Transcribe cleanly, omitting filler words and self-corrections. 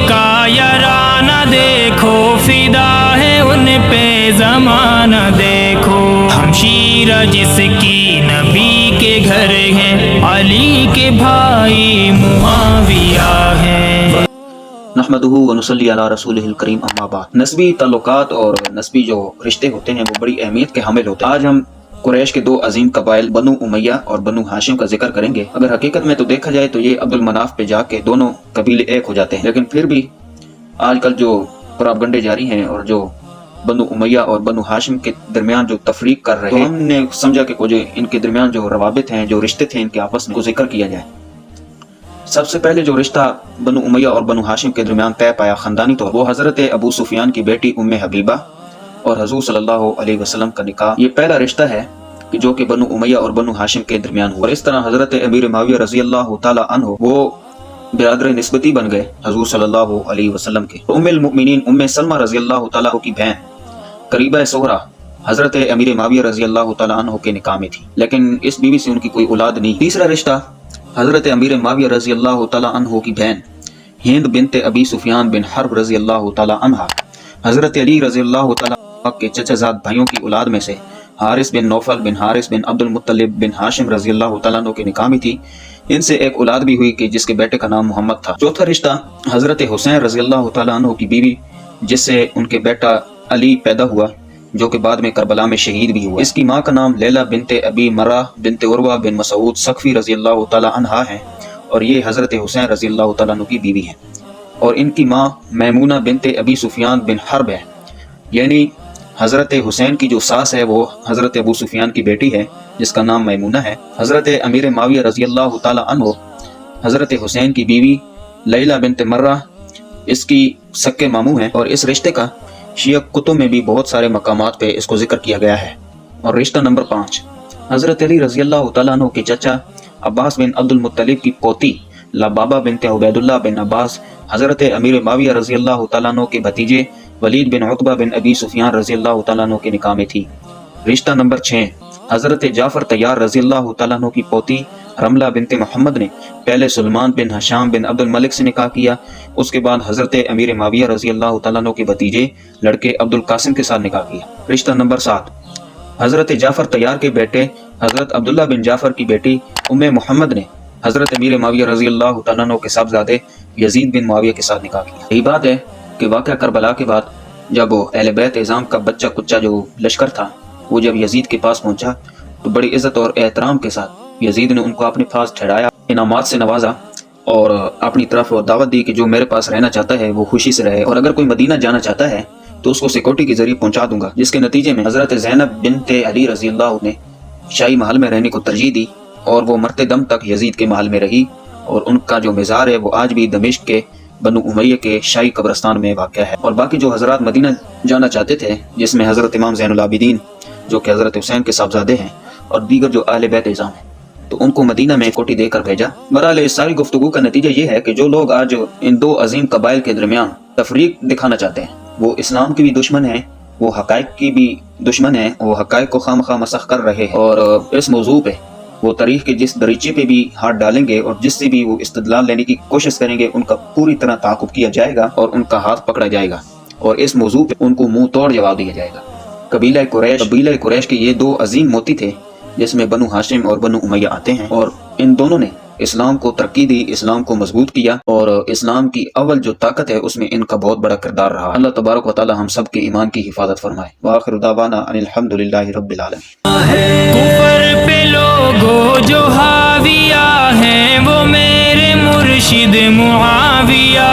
का याराना देखो, फिदा है उन पे ज़माना देखो। हमशीरा जिसकी नबी के घर हैं, अली के भाई मुआविया हैं। नहमदुहु व नुसल्ली अला रसूलिहिल करीम, अम्मा बाद। नस्बी ताल्लुकात और नस्बी जो रिश्ते होते हैं वो बड़ी अहमियत के हामिल होते हैं। आज हम कुरैश के दो अजीम कबाइल बनु उमैया और बनु हाशिम का जिक्र करेंगे। अगर हकीकत में तो देखा जाए तो ये अब्दुल मनाफ पे जाके दोनों कबीले एक हो जाते हैं, लेकिन फिर भी आजकल जो प्रोपगंडे जारी हैं और जो बनु उमैया और बनु हाशिम के दरमियान जो तफरीक कर रहे हैं, तो हमने समझा कि कुछ इनके दरमियान जो रवाबित हैं, जो रिश्ते थे इनके आपस में, को जिक्र किया जाए। सबसे पहले जो रिश्ता बनु उमैया और बनु हाशिम के दरमियान तय पाया खानदानी तौर, वो हजरत अबू सुफियान की बेटी उम्मे हबीबा और हजूर सल्लल्लाहु अलैहि वसल्लम का निकाह। ये पहला रिश्ता है कि जो कि बनु उमैया और बनु हाशिम के दरमियान हुआ। और इस तरह हजरत अमीर मुआविया रज़ी अल्लाह तआला अन्हु वो बिरादर निस्बती बन गए हजूर सल्लल्लाहु अलैहि वसल्लम के। उम्मुल मुमिनीन उम्मे सलमा रज़ी अल्लाह तआला की बहन करीबा सोहरा हजरत अमीर मुआविया रज़ी अल्लाह तआला अन्हु के निकाह में थी, लेकिन इस बीवी से उनकी कोई औलाद नहीं। तीसरा रिश्ता हजरत अमीर मुआविया रज़ी अल्लाह तआला अन्हु की बहन हिंद बिनते अबी सुफियान बिन हर्ब रज़ी अल्लाह तआला अन्हा हजरत अली रज़ी अल्लाह तआला के चचाजाद भाइयों की औलाद में से हारिस बिन नौफल बिन हारिस बिन अब्दुल मुत्तलिब बिन हाशिम रज़ी अल्लाह तआला अन्हु के निकाह में थी। इनसे एक औलाद भी हुई कि जिसके बेटे का नाम मोहम्मद था। चौथा रिश्ता हजरत हुसैन रज़ी अल्लाह तआला अन्हु की बीवी, जिससे उनके बेटा अली पैदा हुआ, जो कि बाद में करबला में शहीद भी हुआ। इसकी माँ का नाम लैला बिनते अबी मरा बिनते उरवा बिन मसूद सकफी रज़ी अल्लाह तआला अन्हा है और ये हजरत हुसैन रज़ी अल्लाह तआला अन्हु की बीवी है। और इनकी माँ मैमूना बिनते अबी सुफियान बिन हर्ब है, यानी हजरत हुसैन की जो सास है वो हजरत अबू सुफियान की बेटी है जिसका नाम मैमूना है। हजरत अमीर मुआविया रज़ी अल्लाह तआला अन्हु हजरत हुसैन की बीवी लैला बिनते मर्रा इसकी सक्के मामू है। और इस रिश्ते का शिया कुतुब में भी बहुत सारे मकामात पे इसको जिक्र किया गया है। और रिश्ता नंबर 5 हजरत अली रज़ी अल्लाह तआला अन्हु के चचा अब्बास बिन अब्दुल मुत्तलिब की पोती लबाबा बिनते उबैदुल्लाह बिन अब्बास हजरत अमीर मुआविया रज़ी अल्लाह तआला अन्हु के भतीजे वलीद बिन उतबा बिन अबी सुफियान रज़ी अल्लाह तआला अन्हु के निकाह में थी। रिश्ता नंबर 6 हजरत जाफर तैयार रज़ी अल्लाह तआला अन्हु की पोती रमला बिनते मोहम्मद ने पहले सुलेमान बिन हशाम बिन अब्दुल मलिक से निकाह किया। उसके बाद हजरत अमीर मुआविया रज़ी अल्लाह तआला अन्हु के भतीजे लड़के अब्दुल कासिम के साथ निकाह किया। रिश्ता नंबर 7 हजरत जाफर तैयार के बेटे हजरत अब्दुल्ला बिन जाफर की बेटी उम्मे मोहम्मद ने हजरत अमीर मुआविया रज़ी अल्लाह तआला अन्हु के साहबजादे यजीद बिन मुआविया के साथ निकाह किया। यही बात है कि वाक़या करबला के बाद जब अहले बैत इज़ाम का बच्चा कुच्चा जो लश्कर था वो जब यजीद के पास पहुंचा तो बड़ी इज्जत और एहतराम के साथ यजीद ने उनको अपने पास ठहराया, इनामात से नवाजा और अपनी तरफ दावत दी कि जो मेरे पास रहना चाहता है वो खुशी से रहे, और अगर कोई मदीना जाना चाहता है तो उसको सिक्योरिटी के जरिए पहुंचा दूंगा। जिसके नतीजे में हजरत ज़ैनब बिनते अली रज़ी अल्लाह ने शाही महल में रहने को तरजीह दी और वो मरते दम तक यजीद के महल में रही। और उनका जो मज़ार है वो आज भी दमिश्क के बनु उमैया के शाही कब्रस्तान में वाक़या है। और बाकी जो हजरात मदीना जाना चाहते थे, जिसमें हजरत इमाम ज़ैनुल आबिदीन जो कि हजरत हुसैन के साहबजादे हैं और दीगर जो अहले बैत इज़ाम हैं, तो उनको मदीना में कोठी देकर भेजा। बहरहाल इस सारी गुफ्तगू का नतीजा ये है कि जो लोग आज इन दो अजीम कबाइल के दरमियान तफरीक दिखाना चाहते हैं वो इस्लाम की भी दुश्मन है, वो हकायक की भी दुश्मन है, वो हकायक को खामखा मसख कर रहे हैं। और इस मौजू पे वो तारीख के जिस दरीचे पे भी हाथ डालेंगे और जिससे भी वो इस्तदलाल लेने की कोशिश करेंगे उनका पूरी तरह ताक़ुब किया जाएगा और उनका हाथ पकड़ा जाएगा और इस मौजू पे उनको मुंह तोड़ जवाब दिया जाएगा। कबीला कुरैश के ये दो अजीम मोती थे जिसमें बनु हाशिम और बनु उमैया आते हैं, और इन दोनों ने इस्लाम को तरक्की दी, इस्लाम को मजबूत किया और इस्लाम की अव्वल जो ताकत है उसमें इनका बहुत बड़ा किरदार रहा। अल्लाह तबारक व तआला हम सब के ईमान की हिफाजत फरमाए। व आखिरु दावाना अनिल हम्दुलिल्लाहि रब्बिल आलमीन। कुफर पे लोगो जो हाविया हैं वो मेरे मुर्शिद मुआविया